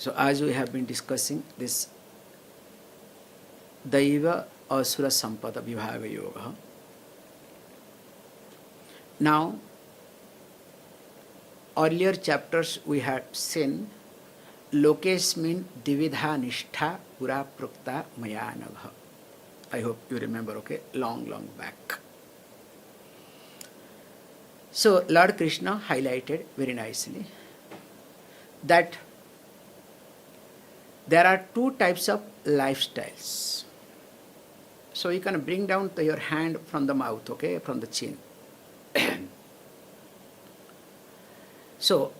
So as we have been discussing this Daiva Asura Sampada Vibhaga Yoga. Now, earlier chapters we had seen Lokesmin Dividha Nishtha Pura Prukta Mayanagha. I hope you remember, okay? Long back. So Lord Krishna highlighted very nicely that there are two types of lifestyles. So you can bring down your hand from the mouth, okay, from the chin. So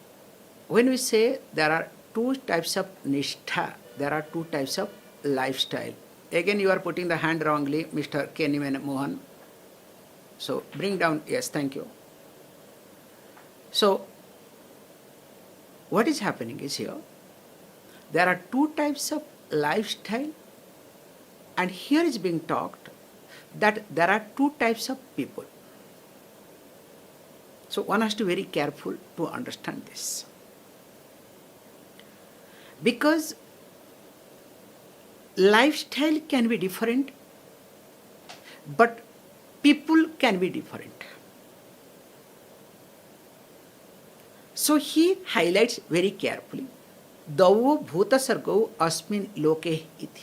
when we say there are two types of nishtha, there are two types of lifestyle. Again you are putting the hand wrongly, Mr. Keniman Mohan. So bring down, yes, thank you. So what is happening is here, there are two types of lifestyle, and here is being talked that there are two types of people. So one has to be very careful to understand this. Because lifestyle can be different, but people can be different. So he highlights very carefully, Davo Bhuta Sargo Asmin Loke Iti.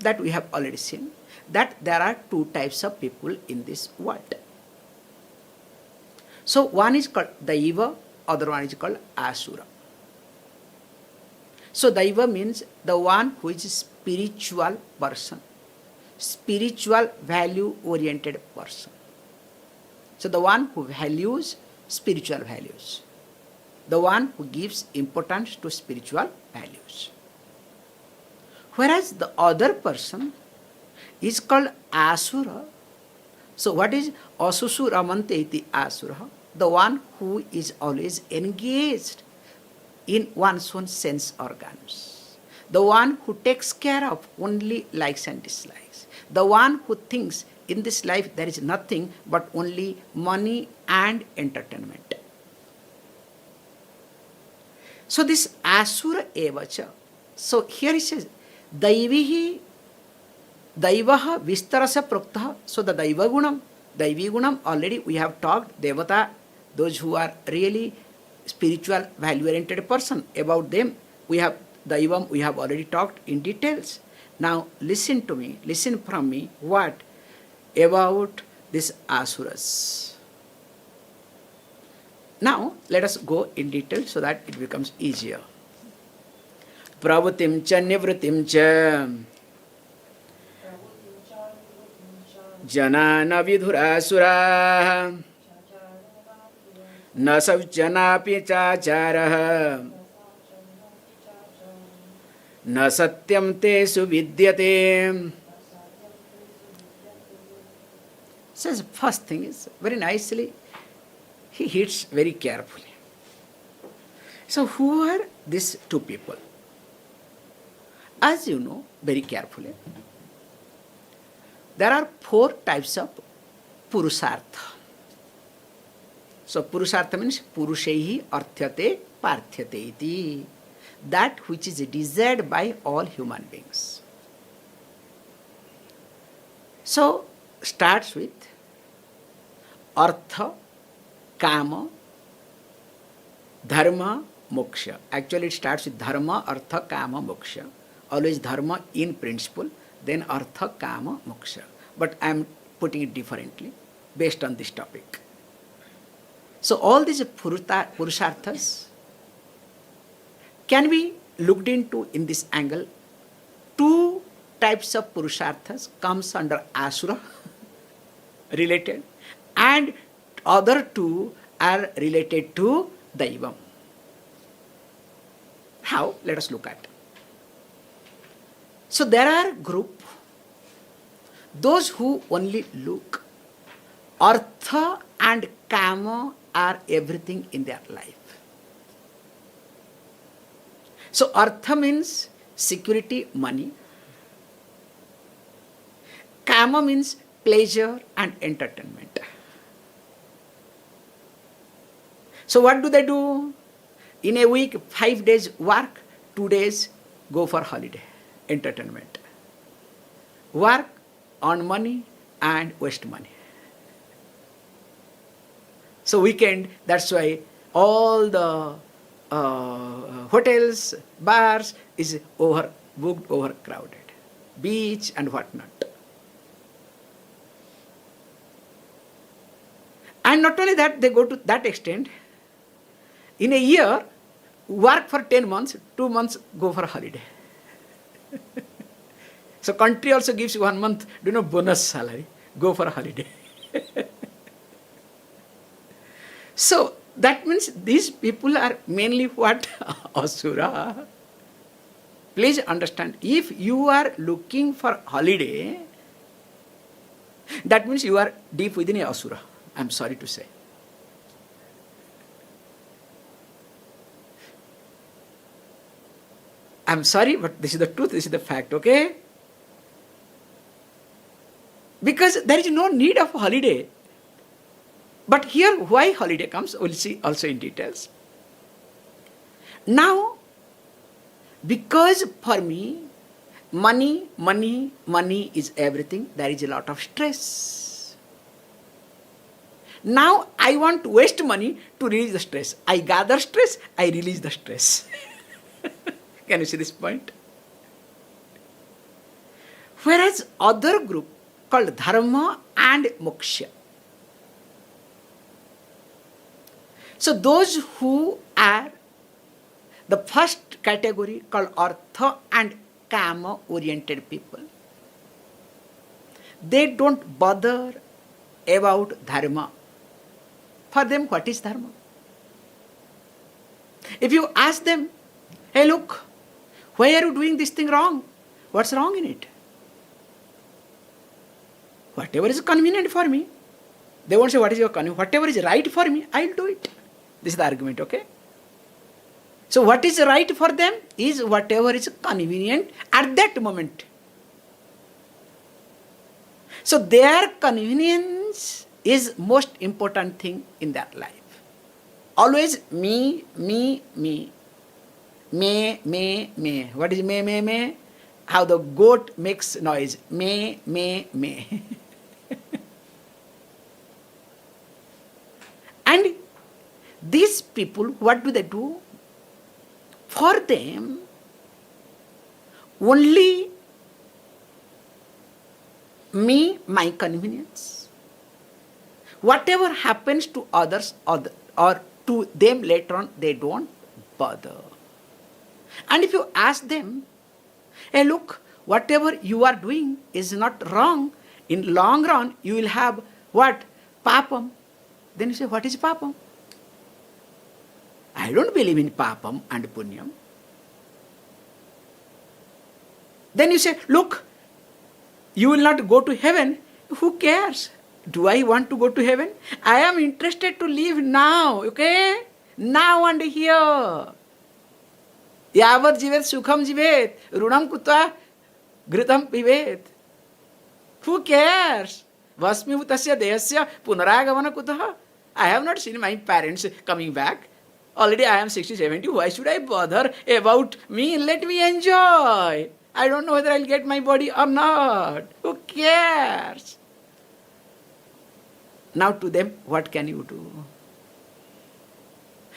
That we have already seen, that there are two types of people in this world. So one is called Daiva, other one is called Asura. So Daiva means the one who is a spiritual person, spiritual value oriented person. So the one who values spiritual values, the one who gives importance to spiritual values. Whereas the other person is called Asura. So what is Asusuramante iti Asura? The one who is always engaged in one's own sense organs. The one who takes care of only likes and dislikes. The one who thinks in this life there is nothing but only money and entertainment. So this Asura evacha. So here he says, Daivihi Daivaha Vistarasa Proktaha. So the Daiva Gunam already we have talked, Devata, those who are really spiritual value-oriented person, about them we have Daivam, we have already talked in details. Now listen to me, listen from me, what about these Asuras. Now let us go in detail so that it becomes easier. Pravritim cha nivritim cha janana vidhurasura na savjanapi chacharaha na satyam te suvidyate. Says first thing is very nicely, he hits very carefully. So who are these two people? As you know very carefully, there are four types of Purusartha. So Purusartha means Purushehi Arthyate Parthyate iti. That which is desired by all human beings. So starts with Artha, Kama, Dharma, Moksha. Actually it starts with Dharma, Artha, Kama, Moksha. Always Dharma in principle, then Artha, Kama, Moksha. But I am putting it differently based on this topic. So all these Purusarthas can be looked into in this angle. Two types of Purusarthas comes under Asura related, and other two are related to Daivam. How? Let us look at. So there are group, those who only look. Artha and Kama are everything in their life. So Artha means security, money. Kama means pleasure and entertainment. So what do? In a week, 5 days work, 2 days go for holiday, entertainment. Work, earn money, and waste money. So weekend, that's why all the hotels, bars is overbooked, overcrowded. Beach and whatnot. And not only that, they go to that extent. In a year, work for 10 months, 2 months go for a holiday. So country also gives you 1 month, bonus salary. Go for a holiday. So that means these people are mainly what? Asura. Please understand, if you are looking for holiday, that means you are deep within a asura. I'm sorry to say. I'm sorry, but this is the truth, this is the fact, okay? Because there is no need of holiday. But here, why holiday comes, we'll see also in details. Now, because for me, money is everything, there is a lot of stress. Now, I want to waste money to release the stress. I gather stress, I release the stress. Can you see this point? Whereas other group called dharma and moksha. So those who are the first category called artha and kama oriented people, they don't bother about dharma. For them, what is dharma? If you ask them, hey look, why are you doing this thing wrong? What's wrong in it? Whatever is convenient for me. They won't say what is your convenient. Whatever is right for me, I'll do it. This is the argument, okay? So what is right for them is whatever is convenient at that moment. So their convenience is most important thing in their life. Always me. Me. What is me? How the goat makes noise. Me. And these people, what do? For them, only me, my convenience. Whatever happens to others or to them later on, they don't bother. And if you ask them, hey look, whatever you are doing is not wrong, in long run you will have what? Papam. Then you say, what is papam? I don't believe in papam and punyam. Then you say, look, you will not go to heaven. Who cares? Do I want to go to heaven? I am interested to live now, okay? Now and here. Yavat jivet sukham jivet, runam kutva ghritam pivet. Who cares? Vasmi utasya dehasya punaragavana kutaha. I have not seen my parents coming back. Already I am 60, 70. Why should I bother about me? Let me enjoy. I don't know whether I'll get my body or not. Who cares? Now to them, what can you do?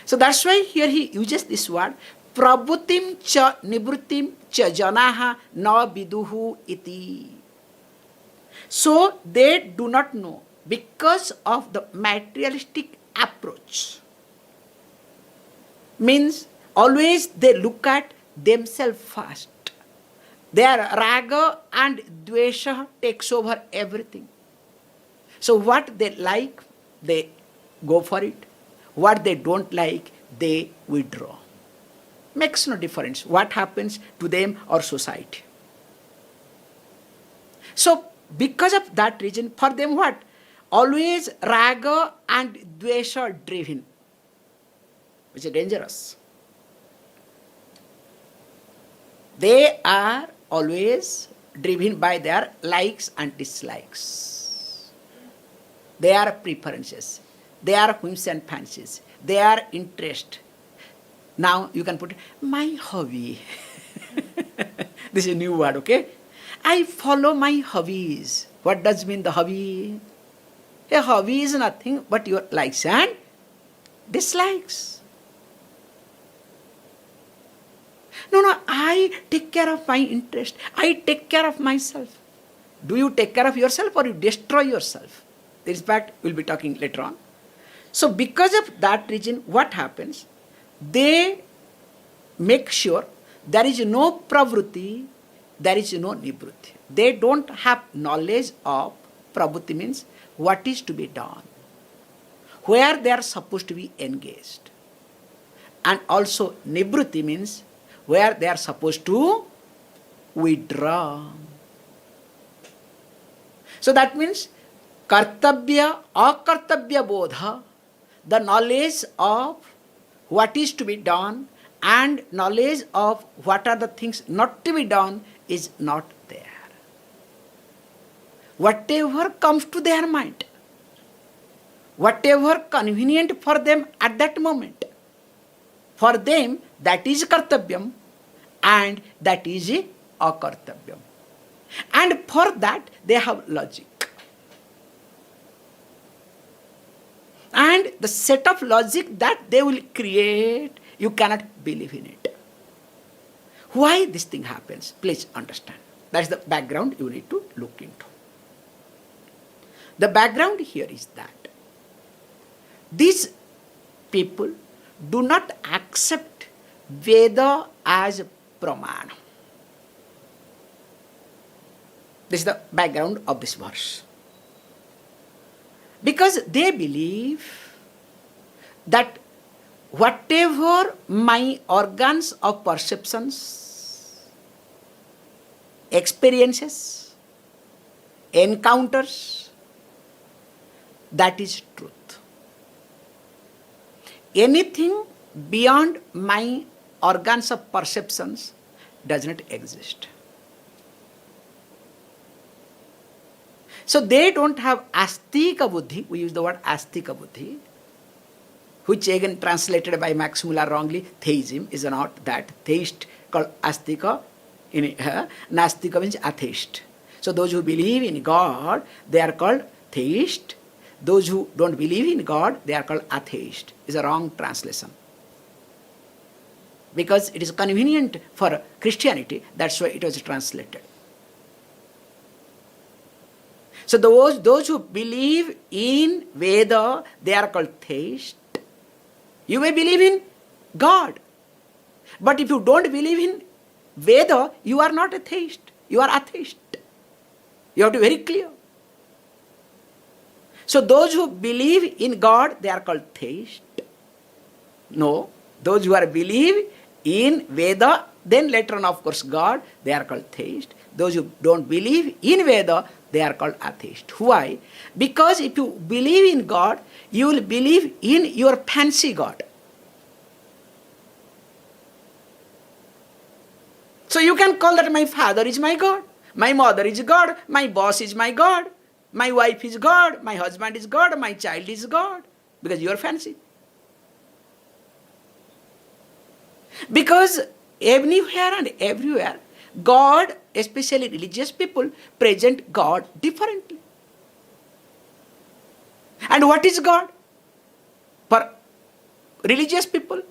So that's why here he uses this word, prabhutim cha nibrutim cha janaha na viduhu iti. So they do not know because of the materialistic approach. Means always they look at themselves first. Their raga and dvesha takes over everything. So what they like, they go for it. What they don't like, they withdraw. Makes no difference what happens to them or society. So because of that reason, for them what? Always raga and dvesha driven, which is dangerous. They are always driven by their likes and dislikes. Their preferences, their whims and fancies, their interest. Now you can put it, my hobby. This is a new word, okay? I follow my hobbies. What does mean the hobby? A hobby is nothing but your likes and dislikes. No, I take care of my interest. I take care of myself. Do you take care of yourself or you destroy yourself? This fact we'll be talking later on. So because of that reason, what happens? They make sure there is no pravruti, there is no nivruti. They don't have knowledge of pravruti means what is to be done, where they are supposed to be engaged. And also nivruti means where they are supposed to withdraw. So that means kartabhya, akartabhya bodha, the knowledge of what is to be done and knowledge of what are the things not to be done is not there. Whatever comes to their mind, whatever convenient for them at that moment, for them that is kartabhyam and that is akartabhyam. And for that they have logic. And the set of logic that they will create, you cannot believe in it. Why this thing happens? Please understand. That is the background you need to look into. The background here is that these people do not accept Veda as pramana. This is the background of this verse. Because they believe that whatever my organs of perceptions, experiences, encounters, that is truth. Anything beyond my organs of perceptions does not exist. So they don't have astika buddhi. We use the word astika buddhi, which again translated by Max Muller wrongly, theism is not that. Theist called astika, nastika means atheist. So those who believe in God, they are called theist. Those who don't believe in God, they are called atheist. It's a wrong translation. Because it is convenient for Christianity, that's why it was translated. So those who believe in Veda, they are called theist. You may believe in God. But if you don't believe in Veda, you are not a theist. You are atheist. You have to be very clear. So those who believe in God, they are called theist. No, those who are believe in Veda, then later on of course God, they are called theist. Those who don't believe in Veda, they are called atheist. Why? Because if you believe in God, you will believe in your fancy God. So you can call that my father is my God, my mother is God, my boss is my God, my wife is God, my husband is God, my child is God, because you are fancy. Because anywhere and everywhere, God, especially religious people, present God differently. And what is God? For religious people,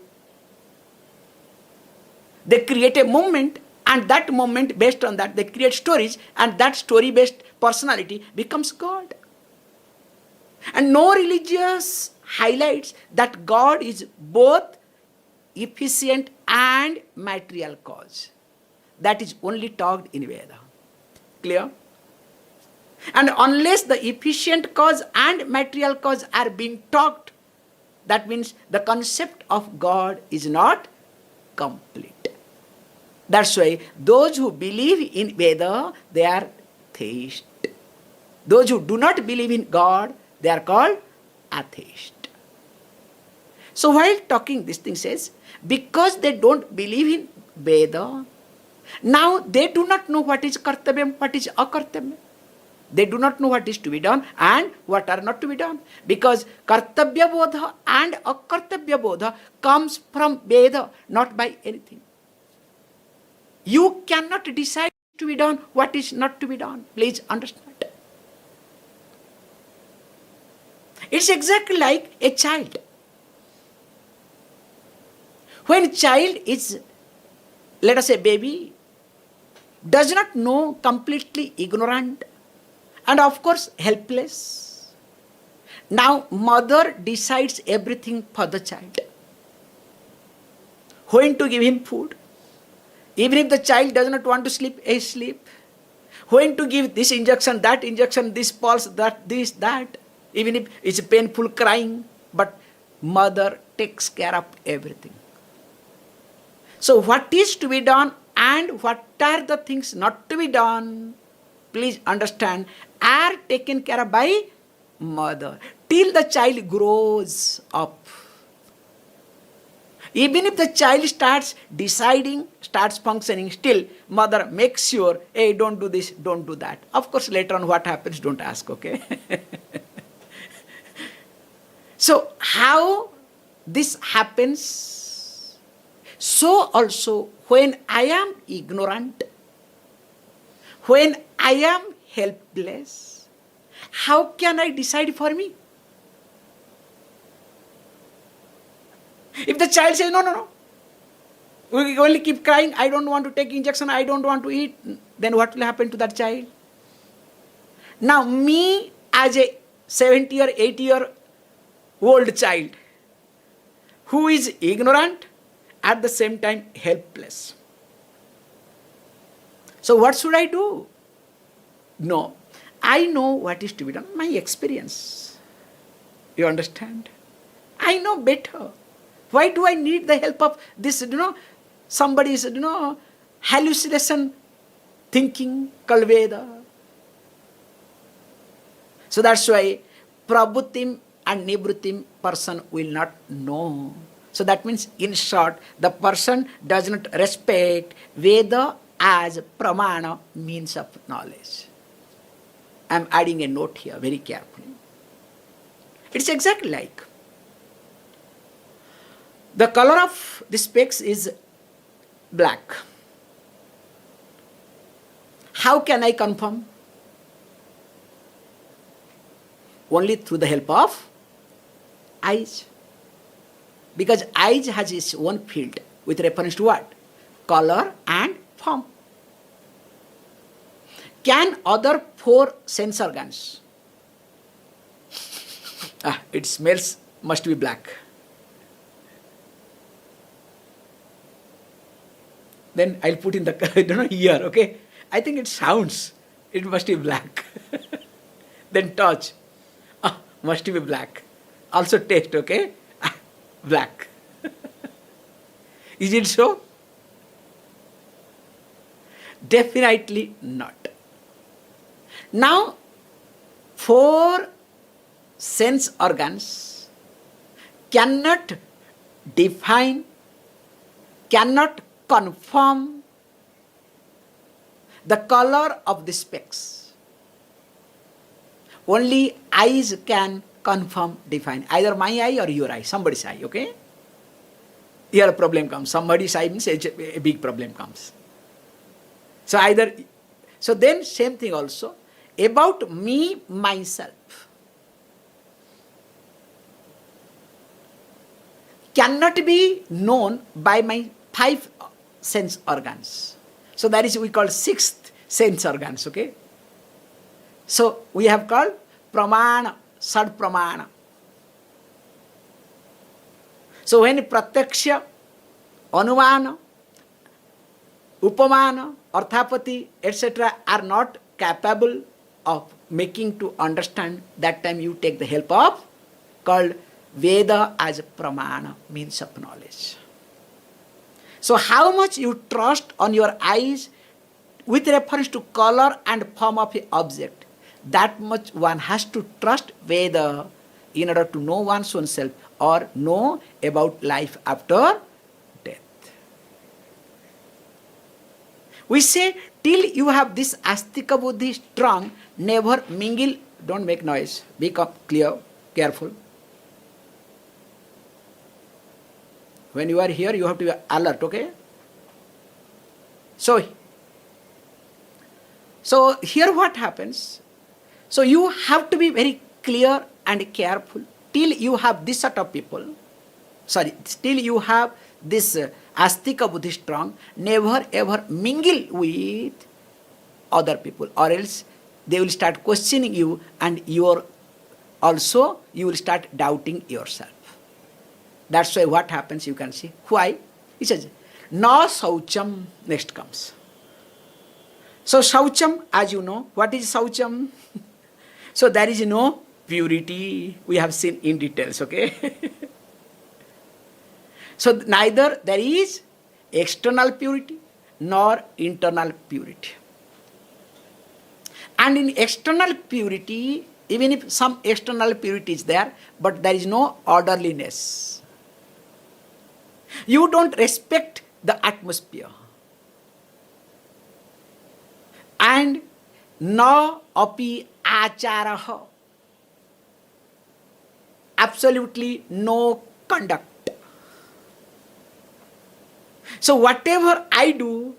they create a moment, and that moment, based on that, they create stories, and that story-based personality becomes God. And no religious highlights that God is both efficient and material cause. That is only talked in Veda. Clear? And unless the efficient cause and material cause are being talked, that means the concept of God is not complete. That's why those who believe in Veda, they are theist. Those who do not believe in God, they are called atheist. So while talking this thing says, because they don't believe in Veda, now they do not know what is kartavyam, what is akartavyam. They do not know what is to be done and what are not to be done. Because kartabhya bodha and akartabhya bodha comes from Veda, not by anything. You cannot decide to be done what is not to be done. Please understand. It's exactly like a child. When a child is, let us say baby, does not know, completely ignorant, and of course helpless. Now mother decides everything for the child. When to give him food. Even if the child does not want to sleep, sleep. When to give this injection, this pulse, that, this, that. Even if it's painful crying, but mother takes care of everything. So what is to be done and what are the things not to be done, please understand, are taken care of by mother till the child grows up. Even if the child starts deciding, starts functioning, still mother makes sure, hey, don't do this, don't do that. Of course, later on what happens, don't ask, okay? So how this happens? So also when I am ignorant, when I am helpless, how can I decide for me? If the child says, no, we only keep crying, I don't want to take injection, I don't want to eat, then what will happen to that child? Now me as a 70 or 80-year-old child who is ignorant, at the same time helpless. So what should I do? No, I know what is to be done, my experience. You understand? I know better. Why do I need the help of this, somebody's, hallucination thinking called Veda? So that's why prabhutim and nivrutim person will not know. So that means, in short, the person does not respect Veda as pramana, means of knowledge. I am adding a note here very carefully. It's exactly like the color of the specs is black. How can I confirm? Only through the help of eyes. Because eyes has its own field with reference to what? Color and form. Can other 4 sense organs? It smells, must be black. Then I'll put in the, here, okay? I think it sounds, it must be black. Then touch, must be black. Also taste, okay? Black. Is it so? Definitely not. Now, 4 sense organs cannot define, cannot confirm the color of the specs. Only eyes can confirm, define. Either my eye or your eye, somebody's eye, okay? Here a problem comes. Somebody's eye means a big problem comes. So so then same thing also about me, myself. Cannot be known by my 5 sense organs. So that is we call 6th sense organs, okay? So we have called pramana, sad pramana. So when pratyaksha, anumana, upamana, arthapati, etc. are not capable of making to understand, that time you take the help of called Veda as pramana, means of knowledge. So how much you trust on your eyes with reference to color and form of an object, that much one has to trust Veda in order to know one's own self or know about life after death. We say till you have this astika buddhi strong, never mingle, don't make noise, be clear, careful. When you are here, you have to be alert, okay? So here what happens? So you have to be very clear and careful till you have this sort of people. Still you have this astika buddhi strong, never ever mingle with other people, or else they will start questioning you, and you will start doubting yourself. That's why what happens, you can see. Why? He says, na saucham, next comes. So saucham, as you know, what is saucham? So there is no purity. We have seen in details, okay? So neither there is external purity nor internal purity. And in external purity, even if some external purity is there, but there is no orderliness. You don't respect the atmosphere. And na api acharaha. Absolutely no conduct. So whatever I do,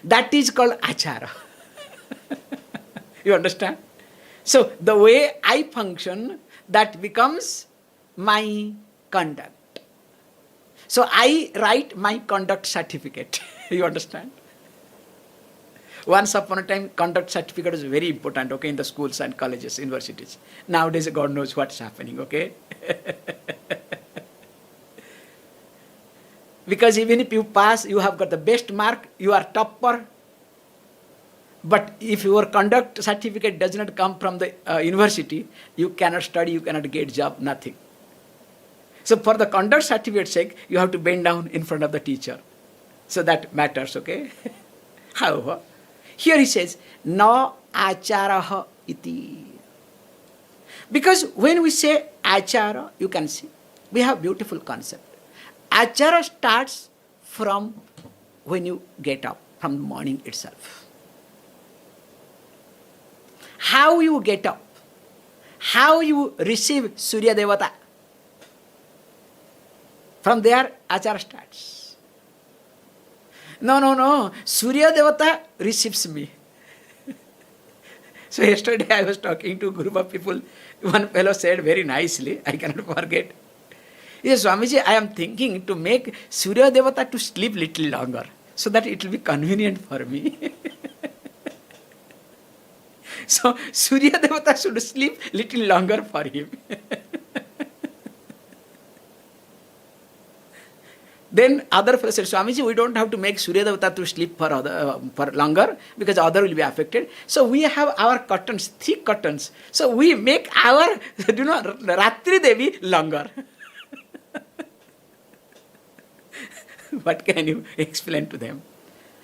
that is called achara. You understand? So the way I function, that becomes my conduct. So I write my conduct certificate. You understand? Once upon a time, conduct certificate was very important, okay, in the schools and colleges, universities. Nowadays, God knows what's happening, okay? Because even if you pass, you have got the best mark, you are topper. But if your conduct certificate does not come from the university, you cannot study, you cannot get job, nothing. So for the conduct certificate's sake, you have to bend down in front of the teacher. So that matters, okay? However, here he says, na acharaha iti. Because when we say achara, you can see, we have beautiful concept. Achara starts from when you get up, from the morning itself. How you get up, how you receive Surya Devata. From there, achara starts. No. Surya Devata receives me. So yesterday I was talking to a group of people. One fellow said very nicely, I cannot forget. He said, Swamiji, I am thinking to make Surya Devata to sleep little longer, so that it will be convenient for me. So Surya Devata should sleep little longer for him. Then other fellow said, Swamiji, we don't have to make Surya Devata to sleep for longer, because other will be affected. So we have our curtains, thick curtains. So we make our, Ratri Devi longer. What can you explain to them?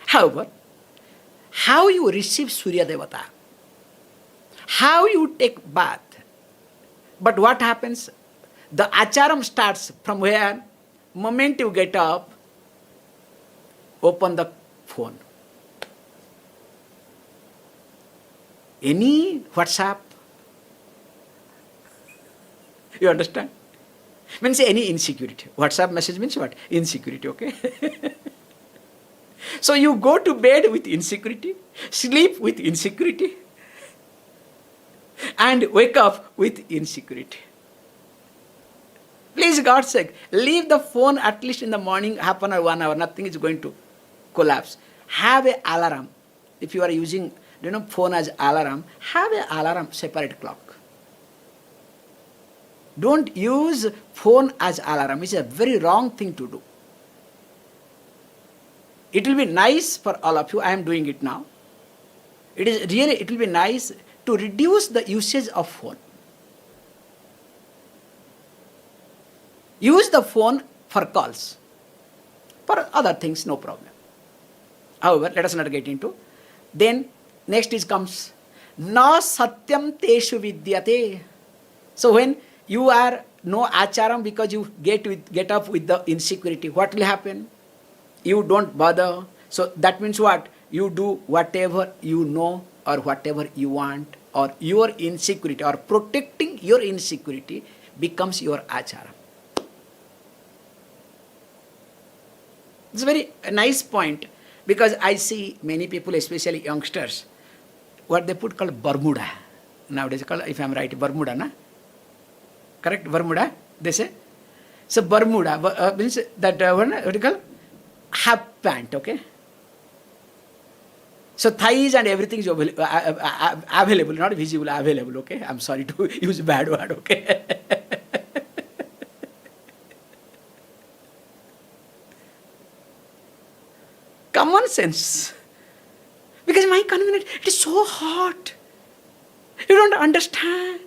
However, how you receive Surya Devata, how you take bath, but what happens? The acharam starts from where? Moment you get up, open the phone. Any WhatsApp? You understand? Means any insecurity. WhatsApp message means what? Insecurity, okay? So you go to bed with insecurity, sleep with insecurity, and wake up with insecurity. Please, God's sake, leave the phone at least in the morning, half an hour, 1 hour, nothing is going to collapse. Have an alarm. If you are using phone as alarm, have an alarm, separate clock. Don't use phone as alarm. It's a very wrong thing to do. It will be nice for all of you. I am doing it now. It will be nice to reduce the usage of phone. Use the phone for calls. For other things, no problem. However, let us not get into. Then, next comes, na satyam teshu vidyate. So when you are no acharam because you get up with the insecurity, what will happen? You don't bother. So that means what? You do whatever you know or whatever you want, or your insecurity, or protecting your insecurity becomes your acharam. It's a very nice point, because I see many people, especially youngsters, what they put called Bermuda. Nowadays called, if I am right, Bermuda, na? Correct? Bermuda, they say. So Bermuda means that what you call? Half pant, okay? So thighs and everything is available, not visible, available, okay? I'm sorry to use bad word, okay? Common sense. Because my convenience, it is so hot. You don't understand.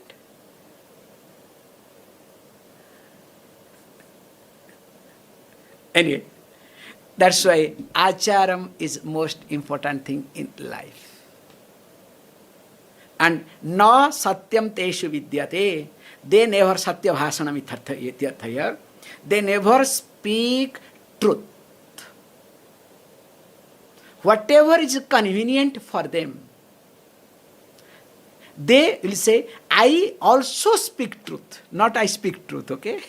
Anyway, that's why acharam is most important thing in life. And na satyam teshu vidyate. They never satya bhasanam ityarthaya. They never speak truth. Whatever is convenient for them, they will say, I also speak truth, not I speak truth, okay?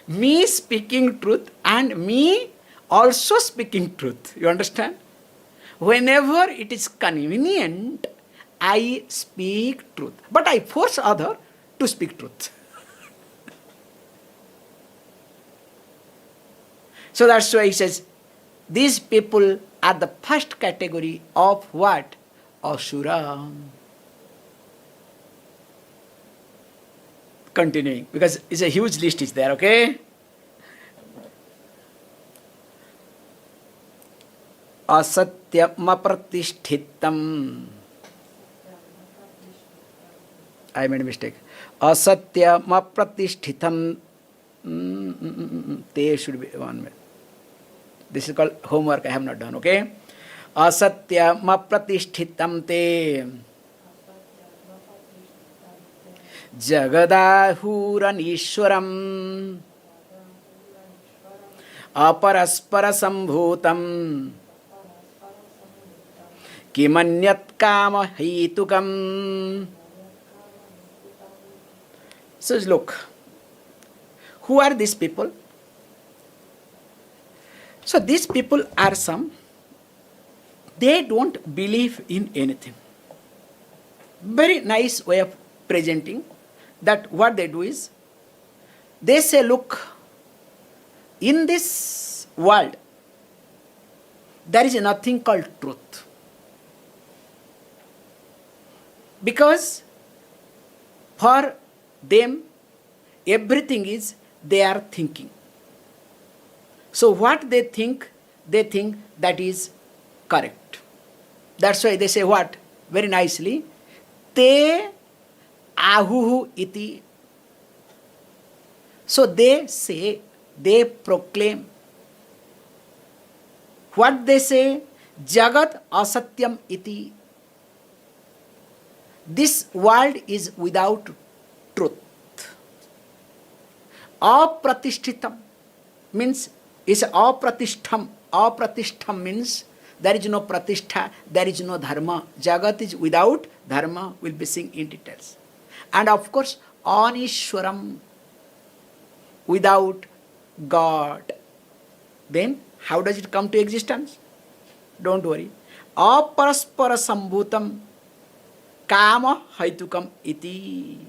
Me speaking truth and me also speaking truth. You understand? Whenever it is convenient, I speak truth. But I force other to speak truth. So that's why he says, these people are the first category of what? Asura. Continuing, because it's a huge list is there, okay? Asatyamapratishthitam. I made a mistake. Asatyamapratishthitam. There should be one minute. This is called homework I have not done, okay? Asatyamapratishthitam te Jagadahuranishwaram Aparaspara sambhutam Kimanyat kama hitukam. So look, who are these people? So these people are some, they don't believe in anything. Very nice way of presenting that what they do is, they say, look, in this world, there is nothing called truth. Because for them, everything is they are thinking. So what they think that is correct. That's why they say what? Very nicely, te ahuhu iti. So they say, they proclaim. What they say? Jagat asatyam iti. This world is without truth. Apratishtitam means is apratishtham. Apratishtham means there is no pratishtha, there is no dharma. Jagat is without dharma. We'll be seeing in details. And of course, anishwaram, without God. Then how does it come to existence? Don't worry. Aparaspara sambhutam kama haitukam iti.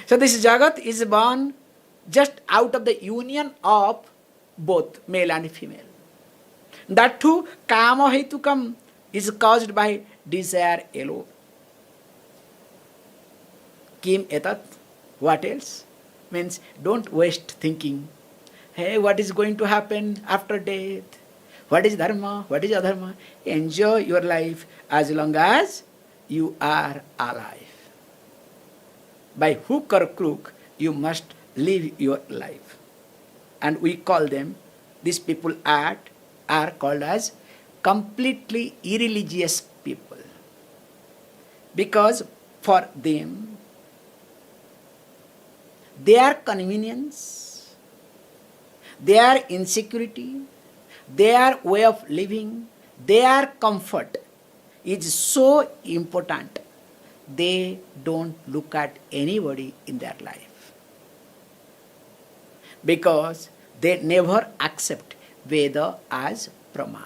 So this Jagat is born just out of the union of both male and female. That too, kama haitukam is caused by desire alone. Kim etat, what else? Means don't waste thinking. Hey, what is going to happen after death? What is dharma? What is adharma? Enjoy your life as long as you are alive. By hook or crook, you must live your life. And we call them, these people are called as completely irreligious people. Because for them, their convenience, their insecurity, their way of living, their comfort is so important, they don't look at anybody in their life. Because they never accept Veda as Pramana.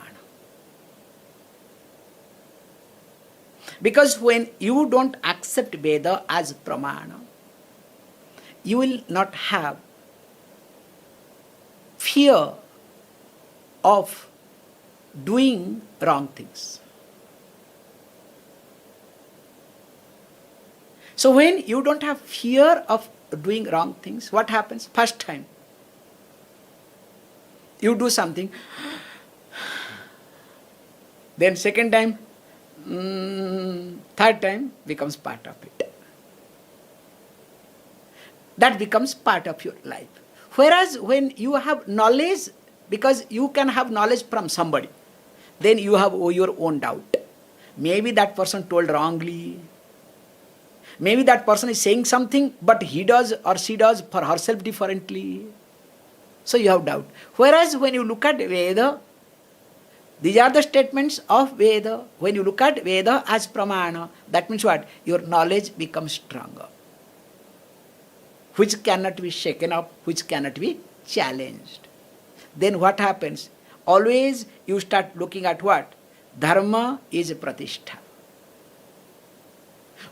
Because when you don't accept Veda as Pramana, you will not have fear of doing wrong things. So when you don't have fear of doing wrong things, what happens? First time, you do something. Then second time, third time becomes part of it. That becomes part of your life. Whereas when you have knowledge, because you can have knowledge from somebody, then you have your own doubt. Maybe that person told wrongly. Maybe that person is saying something, but he does or she does for herself differently. So you have doubt. Whereas when you look at Veda, these are the statements of Veda. When you look at Veda as Pramana, that means what? Your knowledge becomes stronger, which cannot be shaken up, which cannot be challenged. Then what happens? Always you start looking at what? Dharma is pratishtha.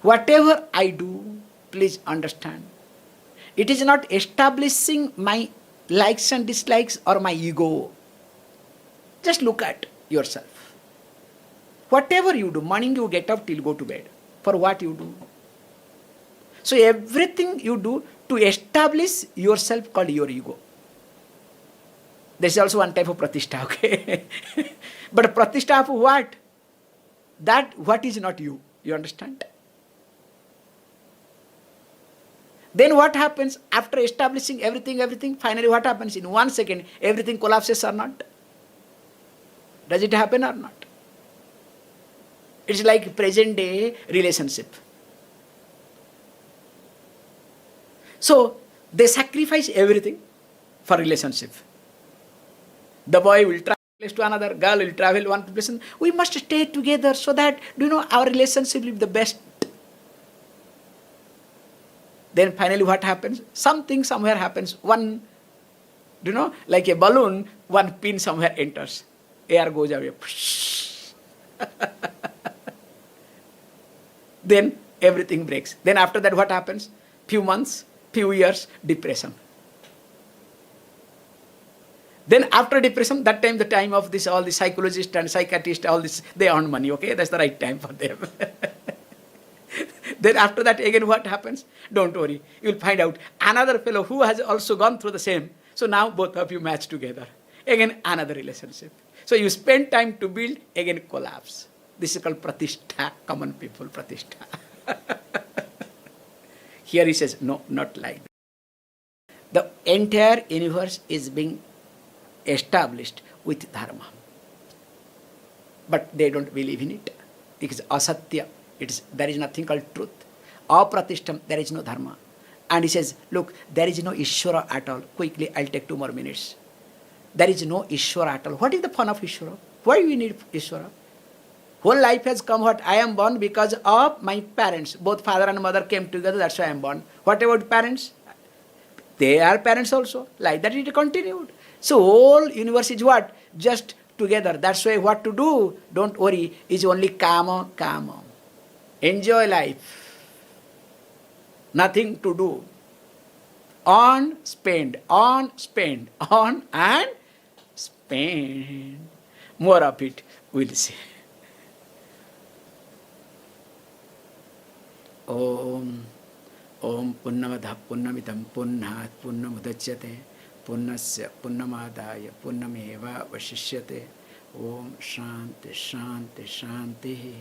Whatever I do, please understand, it is not establishing my likes and dislikes or my ego. Just look at yourself. Whatever you do, morning you get up till go to bed. For what you do? So everything you do to establish yourself called your ego. There is also one type of pratishtha, okay? But pratishtha of what? That what is not you. You understand? Then what happens after establishing everything, finally what happens? In 1 second, everything collapses or not? Does it happen or not? It's like present day relationship. So, they sacrifice everything for relationship. The boy will travel place to another, girl will travel one place. We must stay together so that, our relationship will be the best. Then finally what happens? Something somewhere happens. One, like a balloon, one pin somewhere enters. Air goes away. Then everything breaks. Then after that what happens? Few months, few years, depression. Then after depression, that time, the time of this, all the psychologists and psychiatrists, all this, they earn money, okay? That's the right time for them. Then after that, again what happens? Don't worry. You'll find out another fellow who has also gone through the same. So now both of you match together. Again, another relationship. So you spend time to build, again collapse. This is called pratishtha, common people, pratishtha. Here he says, no, not like that. The entire universe is being established with dharma. But they don't believe in it. It is asatya. There is nothing called truth. Apratishtam, there is no dharma. And he says, look, there is no Ishvara at all. Quickly, I'll take 2 more minutes. There is no Ishvara at all. What is the fun of Ishvara? Why do we need Ishvara? Whole life has come what? I am born because of my parents. Both father and mother came together, that's why I am born. What about parents? They are parents also. Like that it continued. So whole universe is what? Just together. That's why what to do, don't worry, is only kama. Enjoy life. Nothing to do. On, spend, and spend. More of it we'll see. Om Punnamada Punnamitam Punnat Punnamudachyate Punnasya Punnamadaya Punnameva Vashishyate. Om Shanti Shanti Shanti.